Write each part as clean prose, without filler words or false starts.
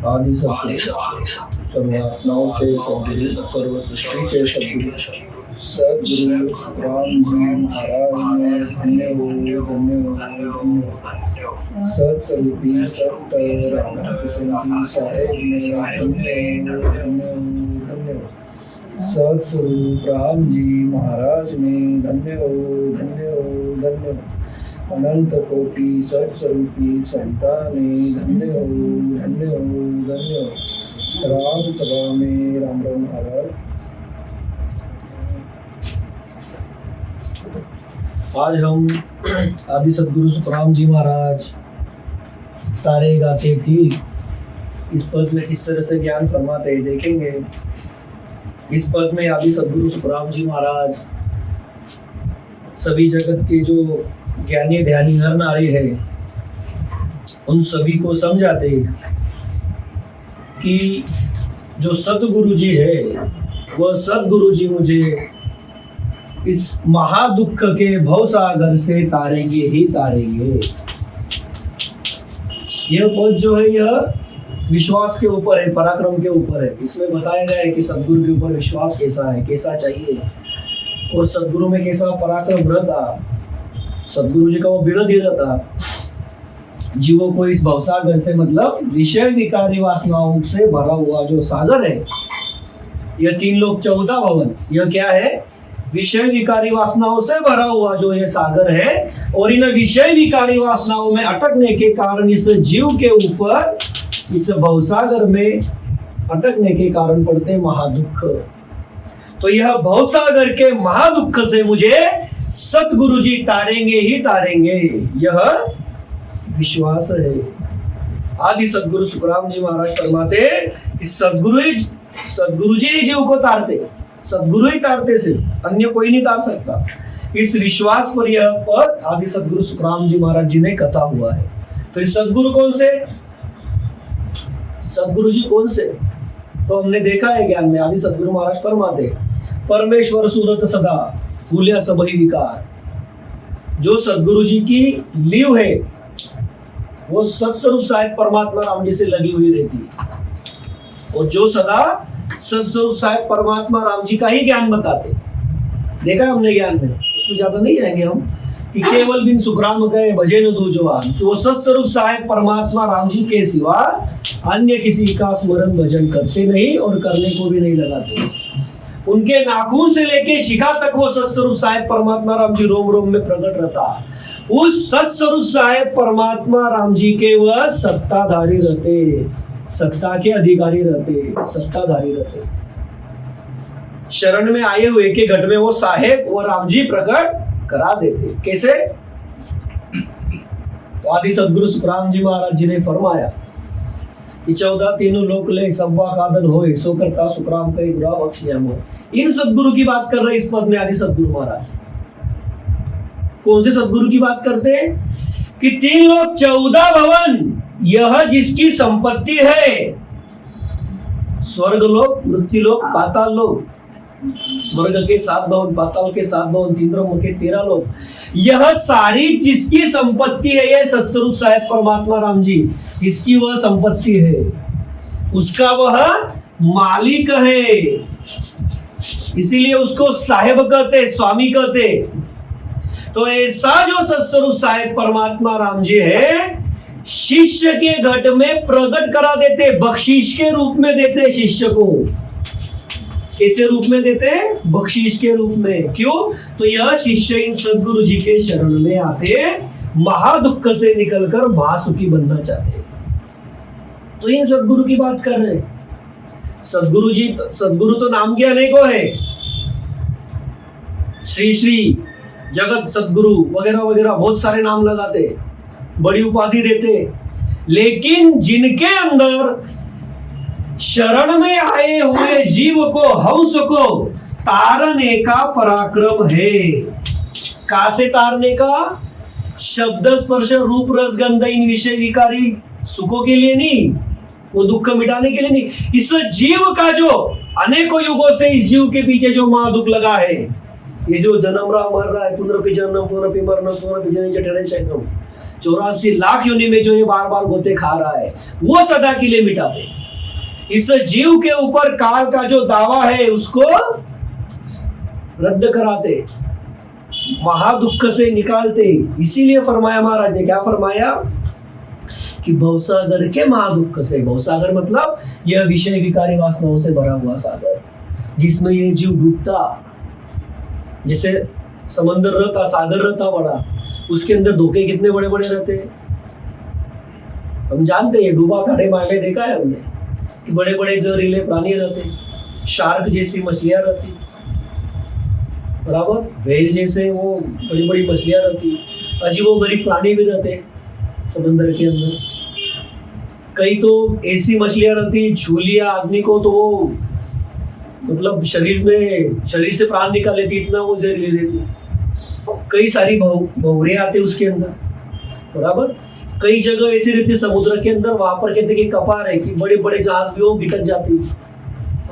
आदि सत्य सर्वात्माओं के सद्गुरु सर्व सृष्टि के सद्गुरु सद्गुरु राम जी महाराज ने धन्य हो धन्य हो धन्य हो। सत्स्वरूपी सत्य राधा किशन जी साहेब ने धन्य हो धन्य हो धन्य हो। सत्स्वरूप राम जी महाराज ने धन्य हो धन्य हो धन्य हो। अनंत कोटि सत्स्वरूपी संता ने धन्य हो धन्य हो धन्य हो। राम सभा में राम राम महाराज। आज हम आदि सद्गुरु सुखराम जी महाराज तारे गाते थी इस पद में किस तरह से ज्ञान फरमाते हैं देखेंगे। इस पद में आदि सद्गुरु सुखराम जी महाराज सभी जगत के जो ज्ञानी ध्यानी नर नारी है उन सभी को समझाते कि जो सतगुरु जी है वह सतगुरु जी मुझे इस महादुख के भवसागर से तारेंगे ही तारेंगे। यह पद जो है यह विश्वास के ऊपर है, पराक्रम के ऊपर है। इसमें बताया गया है कि सतगुरु के ऊपर विश्वास कैसा है, कैसा चाहिए और सतगुरु में कैसा पराक्रम रहता। सतगुरु जी का वो बिरद ही रहता जीवों को इस भवसागर से, मतलब विषय विकारी वासनाओं से भरा हुआ जो सागर है, यह 3 लोक 14 भवन, यह क्या है? विषय विकारी वासनाओं से भरा हुआ जो ये सागर है। और इन विषय विकारी वासनाओं में अटकने के कारण इस जीव के ऊपर, इस भवसागर में अटकने के कारण पड़ते महादुख। तो यह भवसागर के महादुख से मुझे सतगुरु जी तारेंगे ही तारेंगे, यह विश्वास है। आदि सद्गुरु सुखराम जी महाराज फरमाते कि सद्गुरु जी ही जीव को तारते, सद्गुरु ही तारते से, अन्य कोई नहीं तार सकता। इस विश्वास पर यह पद आदि सद्गुरु सुखराम जी महाराज जी ने कथा हुआ है। तो इस सद्गुरु कौन से? सद्गुरु जी कौन से? तो हमने देखा है ज्ञान में, आदि सद्गुरु महाराज फरमाते परमेश्वर सूरत सदा फूल्या सबही विकार। जो सद्गुरु जी की लीव है वो सत्स्वरूप साहेब परमात्मा राम जी से लगी हुई रहती है और जो सदा सत्स्वरूप साहेब परमात्मा राम जी का ही ज्ञान बताते। देखा हमने ज्ञान में, उसमें ज्यादा नहीं जाएंगे हम, कि केवल बिन सुखराम गए भजे न दूजवान, कि वो सत्स्वरूप साहेब परमात्मा राम जी के सिवा अन्य किसी का स्मरण भजन करते नहीं और करने को भी नहीं लगाते। उनके नाखून से लेके शिखा तक वो सत्स्वरूप साहेब परमात्मा राम जी रोम रोम में प्रकट रहता। उस सत्स्वरूप साहेब परमात्मा राम जी के वह सत्ताधारी रहते, सत्ता के अधिकारी रहते, सत्ताधारी रहते। शरण में आए हुए के घट में वो साहेब वो राम जी प्रकट करा देते। कैसे? तो आदि सद्गुरु सुखराम जी महाराज जी ने फरमाया कि 14 तीनों लोक ले सब्वा कादन होए, सो करता सुखराम कई गुरा बख्शियाम हो। इन सद्गुरु की बात कर रहे इस पद में आदि सद्गुरु महाराज। कौन से सद्गुरु की बात करते हैं? कि 3 लोक 14 भवन, यह जिसकी संपत्ति है, स्वर्ग लोक, मृत्यु लोक, पाताल लोक। स्वर्ग के 7 भवन, पाताल के 7 भवन, 3 ब्रह्म के 13 लोक, यह सारी जिसकी संपत्ति है, यह सत्स्वरूप साहेब परमात्मा राम जी, इसकी वह संपत्ति है, उसका वह मालिक है। इसीलिए उसको साहेब कहते, स्वामी कहते। तो ऐसा जो सत्स्वरूप साहेब परमात्मा राम जी है, शिष्य के घट में प्रकट करा देते, बख्शीश के रूप में देते शिष्य को। कैसे रूप में देते? बख्शीश के रूप में। क्यों? तो यह शिष्य इन सद्गुरु जी के शरण में आते, महादुख से निकलकर महासुखी बनना चाहते। तो इन सद्गुरु की बात कर रहे। सद्गुरु जी, सद्गुरु तो नाम के अनेकों है, श्री श्री जगत सद्गुरु वगैरह वगैरह बहुत सारे नाम लगाते, बड़ी उपाधि देते। लेकिन जिनके अंदर शरण में आए हुए जीव को, हंस को तारने का पराक्रम है। कहां से तारने का? शब्द स्पर्श रूप रस गंध इन विषय विकारी सुखों के लिए नहीं, वो दुख मिटाने के लिए नहीं। इस जीव का जो अनेकों युगों से इस जीव के पीछे जो महादुख लगा है, ये जो जन्म रहा मर रहा है, पुनरपि जन्म पुनरपि मरणम पुनरपि जननी जठरे शयनम, 84 लाख योनि में जो ये बार बार गोते खा रहा है, वो सदा के लिए मिटाते। इस जीव के ऊपर काल का जो दावा है उसको रद्द कराते, महादुख से निकालते। इसीलिए फरमाया महाराज ने, क्या फरमाया कि भवसागर के महादुख से, भवसागर मतलब यह विषय विकारी वासनाओं से भरा हुआ सागर जिसमें ये जीव डूबता, जैसे समंदर रहता, सागर रहता बड़ा, उसके अंदर धोखे कितने बड़े बड़े रहते हैं, हम जानते हैं, डूबा खाड़े में देखा है हमने कि बड़े बड़े जहरीले प्राणी रहते, शार्क जैसी मछलियां रहती, बराबर, व्हेल जैसे वो बड़ी बड़ी मछलियां रहती, अजीबोगरीब प्राणी भी रहते समंदर के अंदर। कई तो ऐसी मछलियां रहती, छू लिया आदमी को तो वो मतलब शरीर से प्राण निकाल लेती, इतना वो जहरीली रहती। कई सारी भंवरे आते उसके अंदर, बराबर। कई जगह ऐसी रहती समुद्र के अंदर, वहां पर कहते कि कपार है कि बड़े बड़े जहाज भी वो गिटक जाती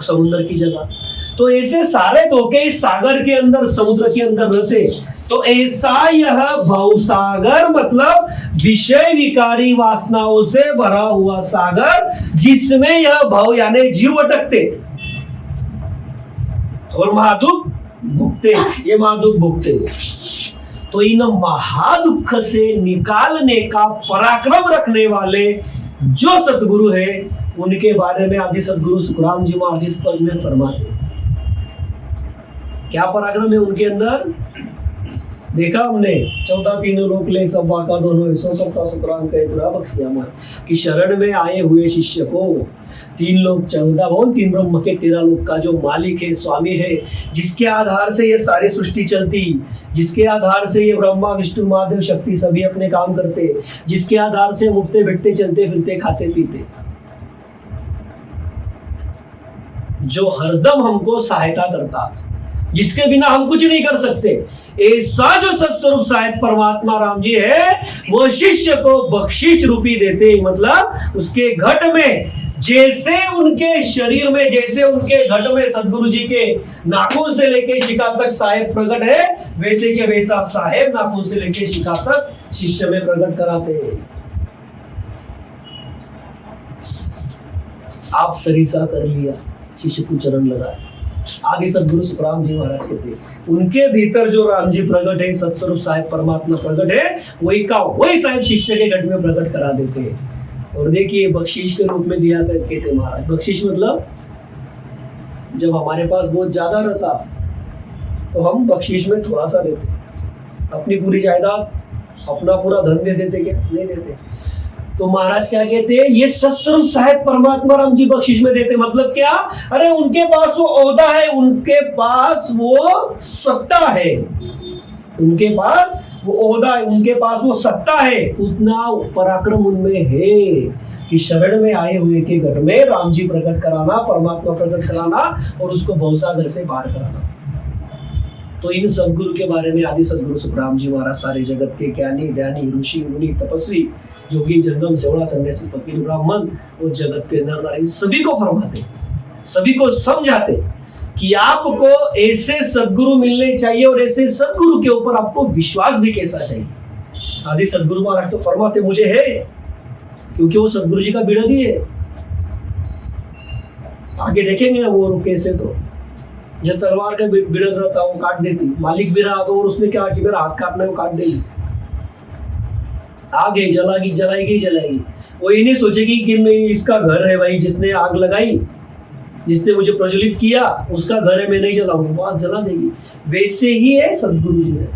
समुद्र की जगह। तो ऐसे सारे धोखे इस सागर के अंदर, समुद्र के अंदर रहते। तो ऐसा यह भवसागर मतलब विषय विकारी वासनाओं से भरा हुआ सागर जिसमें यह भव यानी जीव अटकते और महादुख भुगते, ये महादुख भुगते। तो इन महादुख से निकालने का पराक्रम रखने वाले जो सतगुरु है उनके बारे में आदि सतगुरु सुखराम जी महाराज इस पद में फरमाते। क्या पराक्रम है उनके अंदर, देखा हमने 14 तीनों लोक ले सब बाका दोनों सो सबका सुखराम कहे गुरा बख्शिया मार कि शरण में आए हुए शिष्य को 3 लोक 14 भवन 3 ब्रह्म के 13 लोक का जो मालिक है, स्वामी है, जिसके आधार से ये सारी सृष्टि चलती, जिसके आधार से ये ब्रह्मा विष्णु महादेव शक्ति सभी अपने काम करते, जिसके आधार से उठते बैठते चलते फिरते खाते पीते, जो हरदम हमको सहायता करता, जिसके बिना हम कुछ नहीं कर सकते, ऐसा जो सत्स्वरूप साहेब परमात्मा राम जी है वो शिष्य को बख्शिश रूपी देते। मतलब उसके घट में, जैसे उनके शरीर में, जैसे उनके घट में सदगुरु जी के नाखून से लेके शिखा तक साहेब प्रकट है, वैसे के वैसा साहेब नाखून से लेके शिखा तक शिष्य में प्रकट कराते हैं। आप सरीसा कर लिया, शिष्य को चरण लगाए। आगे सदगुरु सुखराम जी महाराज कहते उनके भीतर जो राम जी प्रकट है, सत्स्वरूप साहेब परमात्मा प्रकट है, वही का वही साहेब शिष्य के घट में प्रकट करा देते हैं। और देखिए बख्शीश के रूप में दिया करते थे महाराज। बख्शीश मतलब जब हमारे पास बहुत ज्यादा रहता तो हम बख्शीश में थोड़ा सा देते, अपनी पूरी जायदाद अपना पूरा धन दे देते, क्या नहीं देते। तो महाराज क्या कहते हैं, ये सत्स्वरूप साहेब परमात्मा राम जी बख्शिश में देते। मतलब क्या, अरे उनके पास वो ओहदा है, उनके पास वो सत्ता है, उनके पास वो ओहदा है, उनके पास वो सत्ता है, उतना पराक्रम उनमें है कि शरण में आए हुए के घर में राम जी प्रकट कराना, परमात्मा प्रकट कराना और उसको भवसागर से पार कराना। तो इन सदगुरु के बारे में आदि सदगुरु सुखराम जी महाराज सारे जगत के ज्ञानी ध्यानी ऋषि मुनि तपस्वी जोगी जंगम सेवड़ा सन्यासी फकीर ब्राह्मण और जगत के नर नारी सभी को फरमाते, सभी को समझाते कि आपको ऐसे सदगुरु मिलने चाहिए और ऐसे सदगुरु के ऊपर आपको विश्वास भी कैसा चाहिए। आदि सदगुरु महाराज तो फरमाते मुझे है, क्योंकि वो सदगुरु जी का बिड़द ही है। आगे देखेंगे वो कैसे, तो जब तलवार का बिड़द रहता वो काट देती, मालिक भी रहा तो और उसने क्या कि मेरा हाथ काटना है वो काट देगी, आगे जलाएगी। वो ये नहीं सोचेगी कि मैं, इसका घर है भाई, जिसने आग लगाई, जिसने मुझे प्रज्वलित किया उसका घर है, मैं नहीं जलाऊंगा, वो आग जला देगी। वैसे ही है सदगुरु जी ने,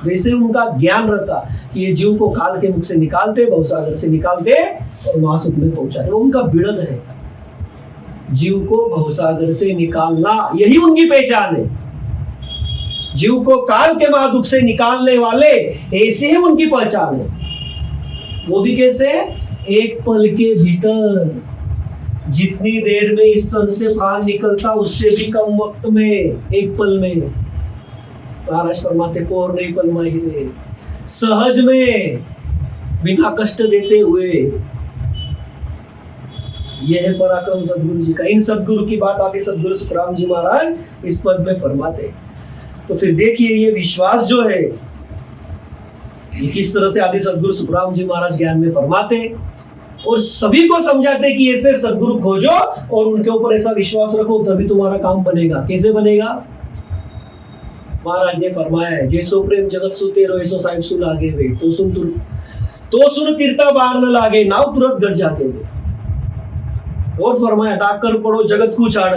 वैसे उनका ज्ञान रहता कि ये जीव को काल के मुख से निकालते, भवसागर से निकालते और महासुख में पहुंचाते। वो उनका बिड़द है, जीव को भवसागर से निकालना, यही उनकी पहचान है। जीव को काल के महादुख से निकालने वाले, ऐसे ही उनकी पहचान है। वो भी कैसे, एक पल के भीतर, जितनी देर में इस तन से प्राण निकलता उससे भी कम वक्त में, एक पल में महाराज फरमाते पोर नहीं पल माहिरे, सहज में बिना कष्ट देते हुए। यह है पराक्रम सदगुरु जी का। इन सदगुरु की बात आदि सदगुरु सुखराम जी महाराज इस पद में फरमाते। तो फिर देखिए ये विश्वास जो है ये किस तरह से आदि सदगुरु सुखराम जी महाराज ज्ञान में फरमाते। और सभी को समझाते कि ऐसे सदगुरु खोजो और उनके ऊपर ऐसा विश्वास रखो, तभी तुम्हारा काम बनेगा। कैसे बनेगा? महाराज ने फरमाया है, जैसो प्रेम जगत सु तेरो ऐसो साहिब सु लागे वे, तो सुन तीर्था बार न लागे, नाव तुरंत गट जाके वे। और फरमाया, डाकर पड़ो जगत को छाड़।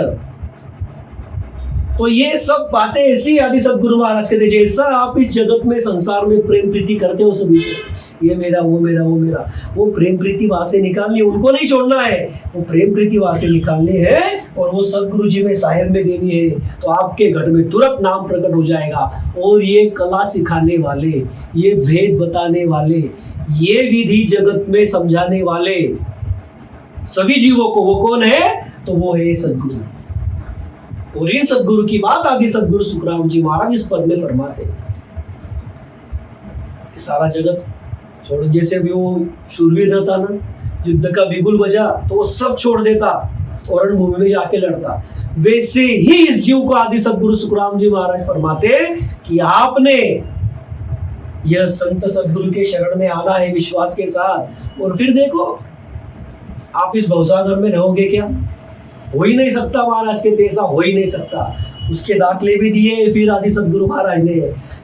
तो ये सब बातें ऐसी आदि सदगुरु महाराज कहते, जैसा आप इस जगत में संसार में प्रेम प्रीति करते हो सभी से, ये मेरा वो मेरा वो मेरा, वो प्रेम प्रीति वहां से निकालनी, उनको नहीं छोड़ना है, वो प्रेम प्रीति वहां से निकालनी है और वो सदगुरु जी में साहेब में देनी है। तो आपके घर में तुरंत नाम प्रकट हो जाएगा। और ये कला सिखाने वाले, ये भेद बताने वाले, ये विधि जगत में समझाने वाले सभी जीवों को, वो कौन है? तो वो है सदगुरु। और इन सदगुरु की बात आदि सदगुरु सुखराम जी महाराज इस पद में फरमाते कि सारा जगत छोड़, जैसे भी वो शूरवीर रहता ना, युद्ध का बिगुल बजा तो वो सब छोड़ देता और रणभूमि में जाके लड़ता, वैसे ही इस जीव को आदि सदगुरु सुखराम जी महाराज फरमाते कि आपने यह संत सदगुरु के शरण में आना है विश्वास के साथ। और फिर देखो आप इस भवसागर में रहोगे क्या? हो ही नहीं सकता। महाराज के ऐसा हो ही नहीं सकता। उसके दाखले भी दिए फिर आदि सदगुरु महाराज ने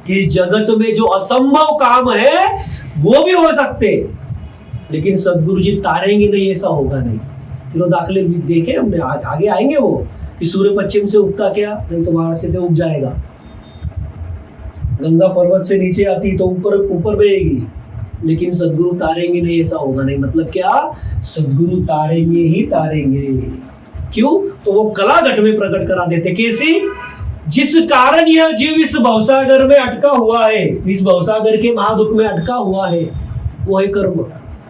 कि जगत में जो असंभव काम है वो भी हो सकते, लेकिन सदगुरु जी तारेंगे नहीं, ऐसा होगा नहीं। फिर वो दाखले देखे हमने, आगे आएंगे वो कि सूर्य पश्चिम से उगता क्या, नहीं तो महाराज कहते उग जाएगा। गंगा पर्वत से नीचे आती तो ऊपर ऊपर बहेगी, लेकिन सदगुरु तारेंगे नहीं, ऐसा होगा नहीं। मतलब क्या? सदगुरु तारेंगे ही तारेंगे। क्यों? तो वो कला घट में प्रकट करा देते। कैसी? जिस कारण यह जीव इस भवसागर में अटका हुआ है, इस भवसागर के महादुख में अटका हुआ है, वो है कर्म।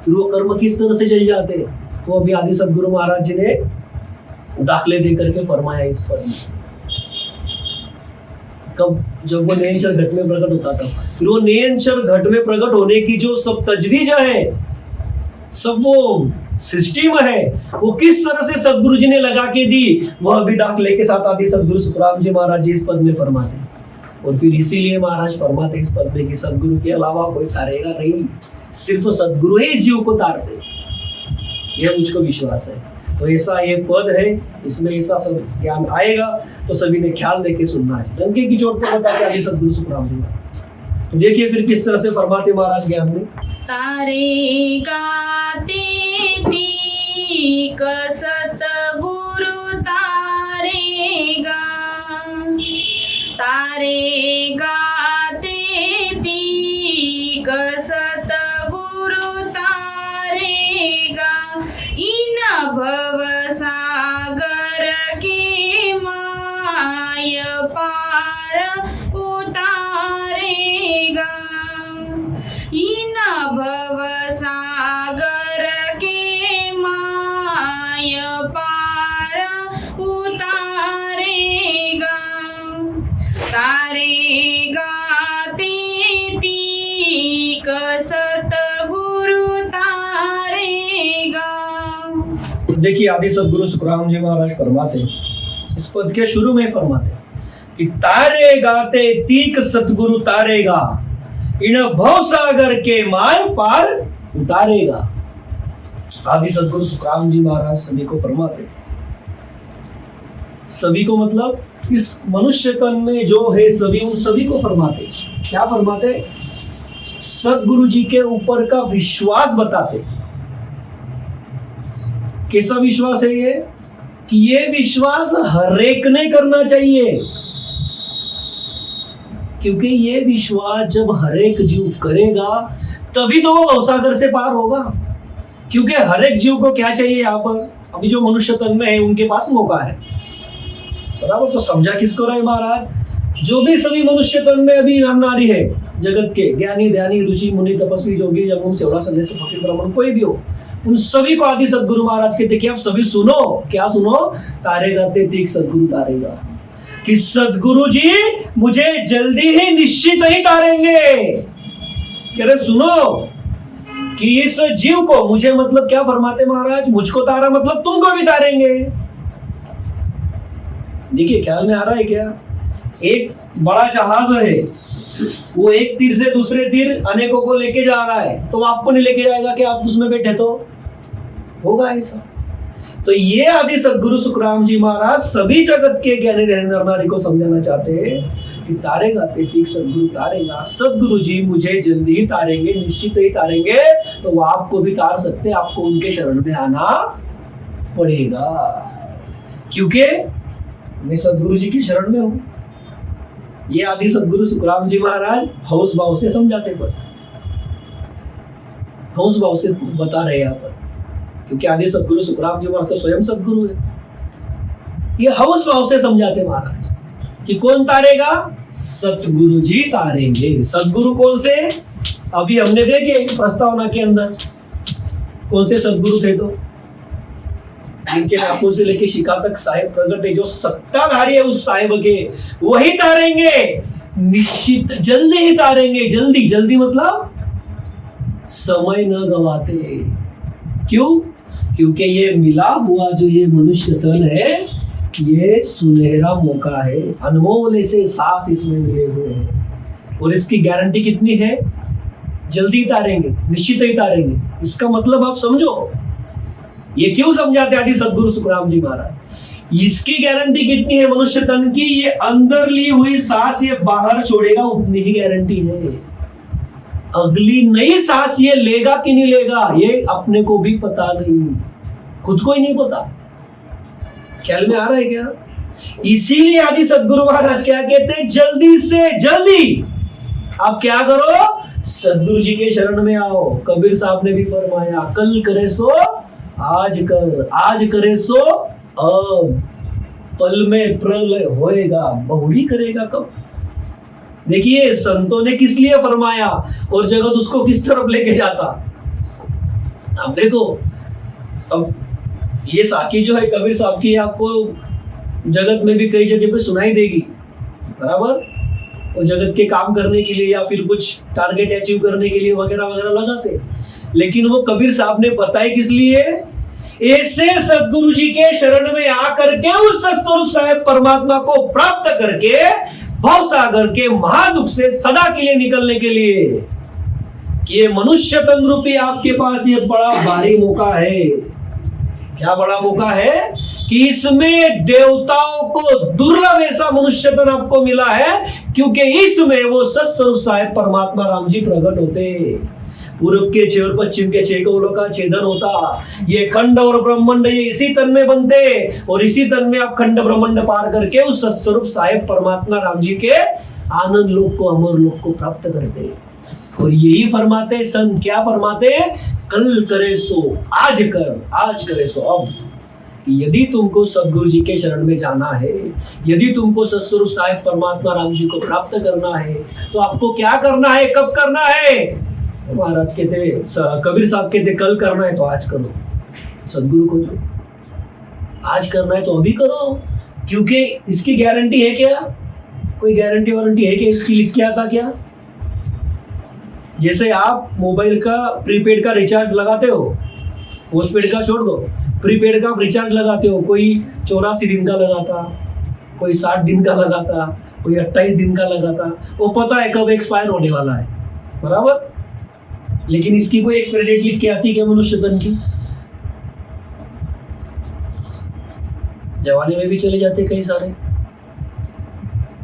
फिर वो कर्म किस तरह से जल जाते, वो अभी आदि सदगुरु महाराज जी ने दाखले दे करके फरमाया इस पर। कब? जब वो नयनचर घट में प्रकट होता था। फिर वो नयनचर घट में प्रकट होने की जो सब तजवीज है, सब वो सिस्टम है, वो किस तरह से सदगुरु जी ने लगा के दी, वह अभी दाखले के साथ आदि सदगुरु सुखराम जी महाराज जी इस पद में फरमाते। और फिर इसीलिए महाराज फरमाते इस पद में कि सदगुरु के अलावा कोई तारेगा नहीं, सिर्फ सदगुरु ही जीव को तारते, यह मुझको विश्वास है। तो ऐसा ये पद है, इसमें ऐसा सब ज्ञान आएगा, तो सभी ने ख्याल देके सुनना है। डंके की चोट पर बताते आदि सदगुरु सुखराम जी महाराज। तो देखिए फिर किस तरह से फरमाते महाराज ज्ञान में। तारेगा तीक सतगुरु तारेगा, तारेगा तीक सतगुरु तारेगा, इन भव सागर के माय पार उतारेगा, इन भव सागर के माय पार उतारेगा, तारेगा तीक सतगुरु तारेगा। देखिए आदि सदगुरु सुखराम जी महाराज फरमाते, इस पद के शुरू में फरमाते कि तारेगा ते तीक सतगुरु तारेगा, इन भव सागर के माय पार उतारेगा। आदि सदगुरु सुखराम जी महाराज सभी को फरमाते, सभी को मतलब इस मनुष्य तन में जो है सभी, उन सभी को फरमाते। क्या फरमाते? सदगुरु जी के ऊपर का विश्वास बताते। कैसा विश्वास है ये? कि ये विश्वास हर एक ने करना चाहिए, क्योंकि ये विश्वास जब हर एक जीव करेगा तभी तो वो भवसागर से पार होगा। क्योंकि हर एक जीव को क्या चाहिए? यहाँ पर अभी जो मनुष्य तन में है उनके पास मौका है, बराबर। तो समझा किसको रहे महाराज? जो भी सभी मनुष्य तन में अभी नाम नारी है जगत के, ज्ञानी ध्यानी ऋषि मुनि तपस्वी जोगी जमुन सेवड़ा सन्यासी फकीर ब्राह्मण कोई भी हो, उन सभी को आदि सदगुरु महाराज कहते कि आप सभी सुनो। क्या सुनो? तारेगा ते तीक सदगुरु तारेगा, कि सदगुरु जी मुझे जल्दी ही निश्चित ही तारेंगे। कह रहे सुनो कि इस जीव को, मुझे मतलब क्या फरमाते महाराज? मुझको तारा मतलब तुमको भी तारेंगे। देखिए ख्याल में आ रहा है क्या? एक बड़ा जहाज है, वो एक तीर से दूसरे तीर अनेकों को लेके जा रहा है, तो आपको नहीं लेके जाएगा कि आप उसमें बैठे तो होगा ऐसा। तो ये आदि सदगुरु सुखराम जी महाराज सभी जगत के ज्ञानी ध्यानी नर नारी को समझाना चाहते हैं कि तारेगा प्रतीक सदगुरु तारेगा, सदगुरु जी मुझे जल्दी ही तारेंगे, निश्चित ही तारेंगे, तो वो आपको भी तार सकते हैं। आपको उनके शरण में आना पड़ेगा, क्योंकि मैं सदगुरु जी की शरण में हूं। ये आदि सदगुरु सुखराम जी महाराज हौस भाव से समझाते, बस हौस भाव से बता रहे यहाँ पर, क्योंकि आदि सदगुरु सुखराम जी महाराज तो स्वयं सदगुरु है। ये हौस भाव से समझाते महाराज कि कौन तारेगा, सतगुरु जी तारेंगे। सदगुरु कौन से, अभी हमने देखे प्रस्तावना के अंदर कौन से सदगुरु थे, तो जिनके नाखून से लेके शिखा तक साहेब प्रगट है, जो सत्ताधारी है उस साहेब के, वही तारेंगे, निश्चित जल्दी ही तारेंगे। जल्दी जल्दी मतलब समय न गवाते। क्यों? क्योंकि ये मिला हुआ जो ये मनुष्य तन है, ये सुनहरा मौका है, अनमोल से सांस इसमें मिले हुए हैं, और इसकी गारंटी कितनी है, जल्दी तारेंगे, निश्चित ही तारेंगे। इसका मतलब आप समझो, ये क्यों समझाते आदि सदगुरु सुखराम जी महाराज। इसकी गारंटी कितनी है मनुष्य तन की, ये अंदर ली हुई सांस ये बाहर छोड़ेगा, उतनी ही गारंटी है। अगली नई सांस ये लेगा कि नहीं लेगा, ये अपने को भी पता नहीं, खुद को ही नहीं पता। ख्याल में आ रहा है क्या? इसीलिए आदि सदगुरु महाराज क्या कहते हैं, जल्दी से जल्दी आप क्या करो, सदगुरु जी के शरण में आओ। कबीर साहब ने भी फरमाया, कल करे सो आज कर, आज करे सो अब, पल में प्रलय होएगा, बहुरी करेगा कब। देखिए संतों ने किस लिए फरमाया और जगत उसको किस तरफ लेके जाता। अब देखो, अब ये साकी जो है कबीर साहब की, आपको जगत में भी कई जगह पे सुनाई देगी, बराबर। वो जगत के काम करने के लिए या फिर कुछ टारगेट अचीव करने के लिए वगैरह वगैरह लगाते, लेकिन वो कबीर साहब ने बताए किस लिए, ऐसे सदगुरु जी के शरण में आकर के उस सत्स्वरूप साहेब परमात्मा को प्राप्त करके भव सागर के महादुख से सदा के लिए निकलने के लिए। कि ये मनुष्य तन रूपी आपके पास ये बड़ा भारी मौका है। क्या बड़ा मौका है कि इसमें देवताओं को दुर्लभ ऐसा मनुष्य तन आपको मिला है, क्योंकि इसमें वो सत्स्वरूप साहेब परमात्मा राम जी प्रकट होते। पूर्व के छह और पश्चिम के छह कौलों का छेदन होता, ये खंड और ब्रह्मांड ये इसी तन में बनते, और इसी तन में आप खंड ब्रह्मांड पार करके उस सत्स्वरूप साहेब परमात्मा राम जी के आनंद लोक को, अमर लोक को प्राप्त करते। और यही फरमाते संत, क्या फरमाते, कल करे सो आज कर, आज करे सो अब। यदि तुमको सदगुरु जी के शरण में जाना है, यदि तुमको सत्स्वरूप साहेब परमात्मा राम जी को प्राप्त करना है, तो आपको क्या करना है, कब करना है। महाराज कहते, कबीर साहब कहते, कल करना है तो आज करो, सदगुरु को जो आज करना है तो अभी करो, क्योंकि इसकी गारंटी है क्या, कोई गारंटी वारंटी है क्या इसकी, लिख के आता क्या। जैसे आप मोबाइल का प्रीपेड का रिचार्ज लगाते हो, पोस्टपेड का छोड़ दो, प्रीपेड का रिचार्ज लगाते हो, कोई 84 दिन का लगाता, कोई 60 दिन का लगाता, कोई 28 दिन का लगाता, वो पता है कब एक्सपायर होने वाला है, बराबर। लेकिन इसकी कोई एक्सपायरी डेट लिख के आती है क्या मनुष्य तन की, जवानी में भी चले जाते कई सारे,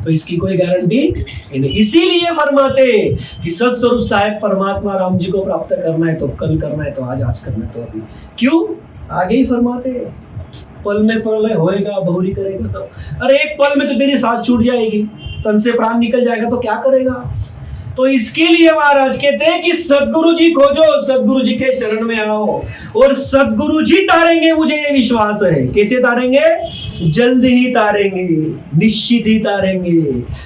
तो इसकी कोई गारंटी नहीं। इसीलिए फरमाते कि सत्स्वरूप साहेब परमात्मा राम जी को प्राप्त करना है तो कल करना है तो आज, आज करना है तो अभी। क्यों? आगे ही फरमाते, पल में प्रलय होएगा, बहुरी करेगा तो। अरे एक पल में तो तेरी सांस छूट जाएगी, तन से प्राण निकल जाएगा, तो क्या करेगा। तो इसके लिए महाराज कहते हैं कि सदगुरु जी खोजो, सदगुरु जी के शरण में आओ, और सदगुरु जी तारेंगे, मुझे ये विश्वास है। कैसे तारेंगे? जल्दी ही तारेंगे, निश्चित ही तारेंगे,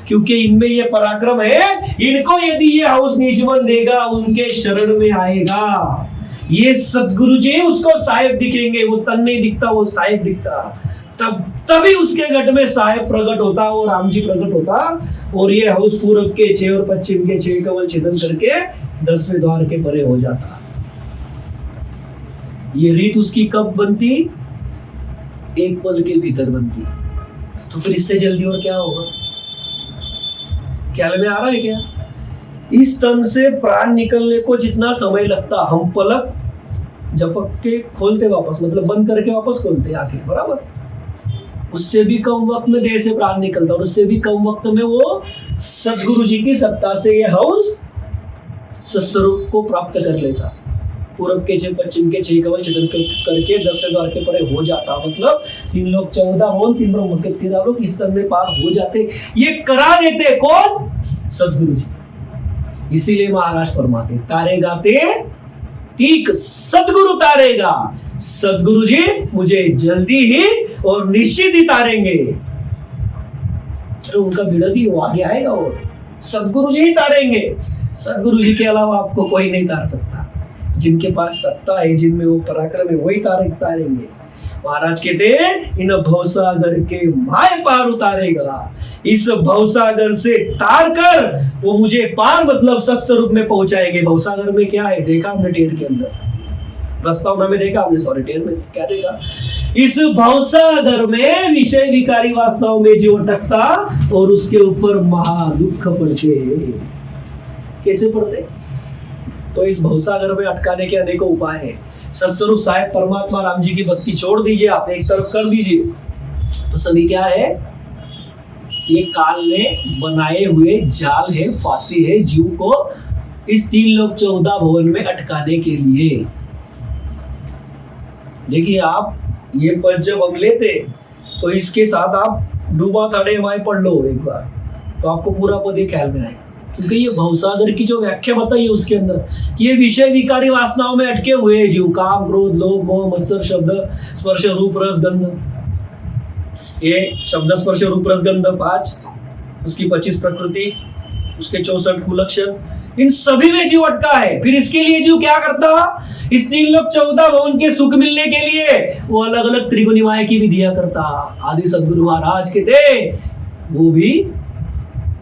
क्योंकि इनमें ये पराक्रम है। इनको यदि ये हाउस नीचमन देगा, उनके शरण में आएगा, ये सदगुरु जी उसको साहेब दिखेंगे। वो तन नहीं दिखता, वो साहेब दिखता, तभी उसके घट में साहेब प्रकट होता और राम जी प्रकट होता, और ये हाउस पूर्व के 6 और पश्चिम के 6 कवल छेदन करके 10वें द्वार के परे हो जाता। ये रीत उसकी कब बनती? एक पल के भीतर बनती। तो फिर इससे जल्दी और क्या होगा? ख्याल में आ रहा है क्या? इस तन से प्राण निकलने को जितना समय लगता, हम पलक झपक के खोलते वापस, मतलब बंद करके वापस खोलते आंखें, बराबर। उससे भी कम वक्त में देह से प्राण निकलता और उससे भी कम वक्त में वो सदगुरु जी की सत्ता से ये हंस सत्स्वरूप को प्राप्त कर लेता। पूरब के 6 पश्चिम के 6 कवच छिदन करके 10 द्वार के परे हो जाता, मतलब 3 लोग 14 भवन 3 ब्रह्म के 13 लोग इस तरह में पार हो जाते। ये करा देते कौन? सदगुरु जी। इसीलिए महाराज फरमाते तारे गाते ठीक सदगुरु तारेगा, सदगुरु जी मुझे जल्दी ही और निश्चित ही तारेंगे। चलो उनका बिड़द ही वो आगे आएगा और सदगुरु जी ही तारेंगे। सदगुरु जी के अलावा आपको कोई नहीं तार सकता। जिनके पास सत्ता है, जिनमें वो पराक्रम है, वही तारेंगे। महाराज कहते हैं इन भवसागर के माय पार उतारेगा। इस भवसागर से तार कर वो मुझे पार मतलब सत्स्वरूप में पहुंचाएंगे। भवसागर में क्या है देखा हमने टेर के अंदर, प्रस्तावना में देखा हमने, सॉरी टेर में क्या देखा? इस भवसागर में विषय विकारी वासनाओं में जो अटकता और उसके ऊपर महा दुख पड़ते। कैसे पड़ते? तो इस भवसागर में अटकाने के अनेकों उपाय हैं। सत्स्वरूप साहेब परमात्मा राम जी की भक्ति छोड़ दीजिए, आप एक तरफ कर दीजिए, तो सभी क्या है? ये काल ने बनाए हुए जाल है, फांसी है जीव को इस 3 लोक 14 भवन में अटकाने के लिए। देखिए आप ये पद जब हम लेते तो इसके साथ आप डूबा थड़े माए पढ़ लो एक बार, तो आपको पूरा पद ही ख्याल में आए। क्योंकि ये भवसागर की जो व्याख्या बताई है उसके अंदर ये विषय विकारी वासनाओं में अटके हुए जीव, काम क्रोध लोभ मोह मत्सर शब्द स्पर्श रूप रस गंध, ये शब्द स्पर्श रूप रस गंध 5, उसकी 25 प्रकृति, उसके 64 कुलक्षण, इन सभी में जीव अटका है। फिर इसके लिए जीव क्या करता? इस 3 लोक 14 भवन के सुख मिलने के लिए वो अलग अलग त्रिगुणिमाय की विधियां करता। आदि सदगुरु महाराज के थे वो भी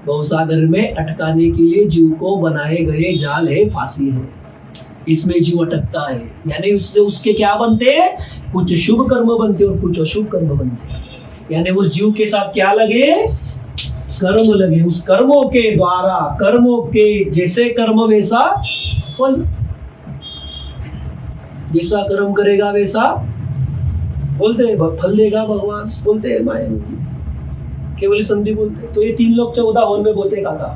भवसागर में अटकाने के लिए जीव को बनाए गए जाल है, फांसी है, इसमें जीव अटकता है। यानी उससे उसके क्या बनते हैं? कुछ शुभ कर्म बनते और कुछ अशुभ कर्म बनते। यानी उस जीव के साथ क्या लगे? कर्म लगे। उस कर्मों के द्वारा, कर्मों के जैसे कर्म वैसा फल, जैसा कर्म करेगा वैसा बोलते हैं फल देगा भगवान, बोलते हैं माया केवल संधि बोलते। तो ये 3 लोक 14 भवन में बोते का था।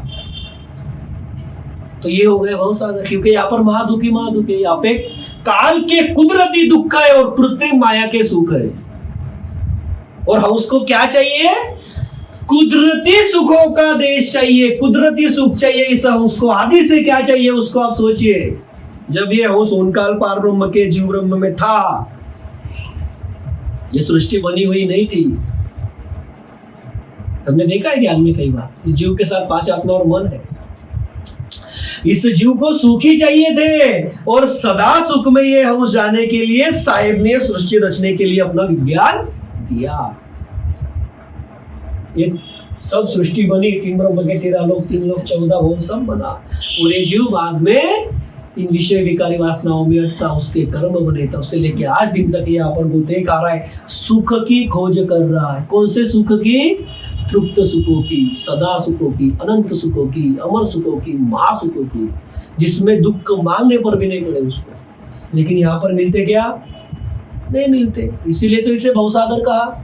तो ये हो गए भवसागर, क्योंकि यहाँ पर महादुखी है, यहाँ पे काल के कुदरती दुख है और कृत्रिम माया के सुख है। और हम उसको क्या चाहिए? कुदरती सुखों का देश चाहिए, कुदरती सुख चाहिए। इस हंस को आदि से क्या चाहिए उसको आप सोचिए। जब ये हंस उनकाल पार ब्रह्म के जीव ब्रह्म में था, ये सृष्टि बनी हुई नहीं थी। हमने देखा है ज्ञान में कई बार जीव के साथ 5 आत्मा और मन है। इस जीव को सुख ही चाहिए थे और सदा सुख में ये हम जाने के लिए साहेब ने सृष्टि रचने के लिए अपना विज्ञान दिया। ये सब सृष्टि बनी, 3 ब्रह्म के 13 लोक 3 लोक 14 भवन सब बना। और ये जीव बाद में इन विषय विकारी वासनाओं में अटका, उसके कर्म बने, तब से लेके आज दिन तक यहाँ पर गोते खा रहा है, सुख की खोज कर रहा है। कौन से सुख की? तृप्त सुखों की, सदा सुखों की, अनंत सुखों की, अमर सुखों की, महासुखों की, जिसमें दुख मांगने पर भी नहीं पड़े उसको। लेकिन यहाँ पर मिलते क्या? नहीं मिलते। इसीलिए तो इसे भवसागर कहा,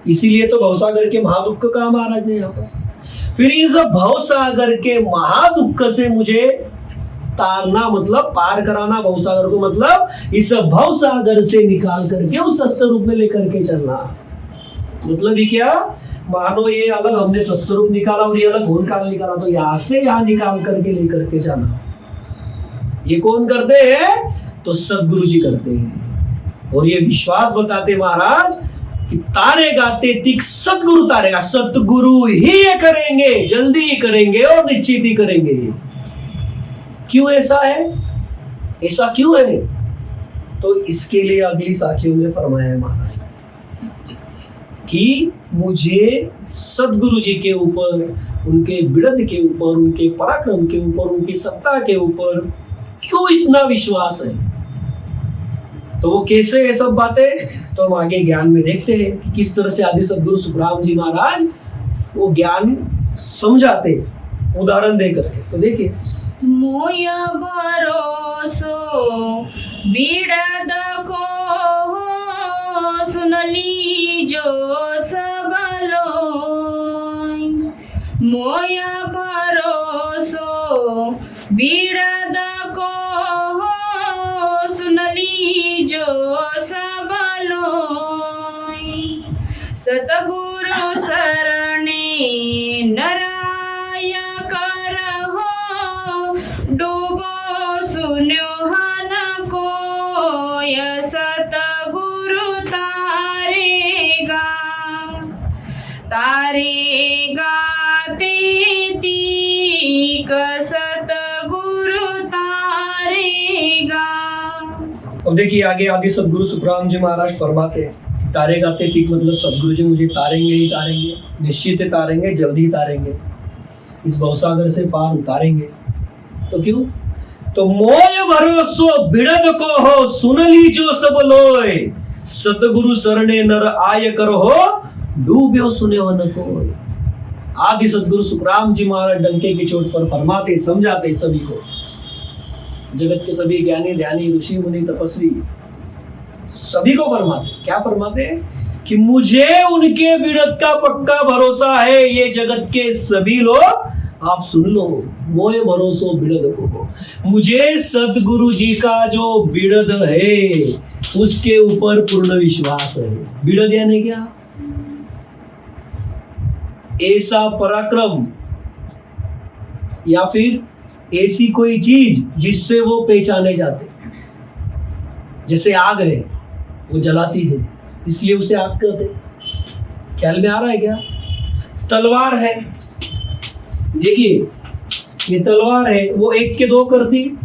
इसीलिए तो भवसागर के महादुख कहा महाराज ने यहाँ पर। फिर इस भवसागर के महादुख से मुझे तारना मतलब पार कराना, भवसागर को मतलब इस भवसागर से निकाल करके उस सत्स्वरूप में लेकर के चलना। मतलब ये क्या? मानो ये अलग हमने सत्स्वरूप निकाला और ये अलग घोर काल निकाला, तो यहां से यहां निकाल करके लेकर के जाना। ये कौन करते हैं? तो सदगुरु जी करते हैं। और ये विश्वास बताते महाराज कि तारे गाते तिक सदगुरु तारेगा, सतगुरु ही ये करेंगे, जल्दी ही करेंगे और निश्चित ही करेंगे। क्यों ऐसा है? ऐसा क्यों है? तो इसके लिए अगली साखियों में फरमाया है महाराज कि मुझे सदगुरु जी के ऊपर, उनके बिड़द के ऊपर, उनके पराक्रम के ऊपर, उनकी सत्ता के ऊपर क्यों इतना विश्वास है। तो वो कैसे है सब बातें, तो हम आगे ज्ञान में देखते हैं कि किस तरह से आदि सदगुरु सुखराम जी महाराज वो ज्ञान समझाते उदाहरण दे करके। तो देखिए, मोया भरोसो बिड़द को सुन लीजो सब लोग, मोया भरोसो बिड़द को सुन लीजो सब लोग। सतगुरु शरणे नराया करहो, डूबो सुन्यो हन कोय, सतगुरु तारेगा तारेगा तेतीक, सतगुरु तारेगा। अब देखिए आगे आगे सदगुरु सुखराम जी महाराज फरमाते हैं, तारेगा तेतीक मतलब सदगुरु जी मुझे तारेंगे ही तारेंगे, निश्चित ही तारेंगे, जल्दी ही तारेंगे, इस भवसागर से पार उतारेंगे। तो क्यों? तो मोय भरोसो बिड़द को हो, सुन लीजो सब लोय, सतगुरु शरणे नर आय कर हो, डूब्यो सुन्यो न कोय। आदि सदगुरु सुखराम जी महाराज डंके की चोट पर फरमाते, समझाते सभी को, जगत के सभी ज्ञानी ध्यानी ऋषि मुनि तपस्वी सभी को फरमाते, क्या फरमाते हैं कि मुझे उनके बिड़द का पक्का भरोसा है, ये जगत के सभी लोग आप सुन लो, मोय भरोसो बिड़द को हो, मुझे सदगुरु जी का जो बिड़द है उसके ऊपर पूर्ण विश्वास है। बिड़द यानी क्या? ऐसा पराक्रम या फिर ऐसी कोई चीज जिससे वो पहचाने जाते। जैसे आग है, वो जलाती है इसलिए उसे आग कहते। ख्याल में आ रहा है क्या? तलवार है, देखिए ये तलवार है, वो एक के दो करती,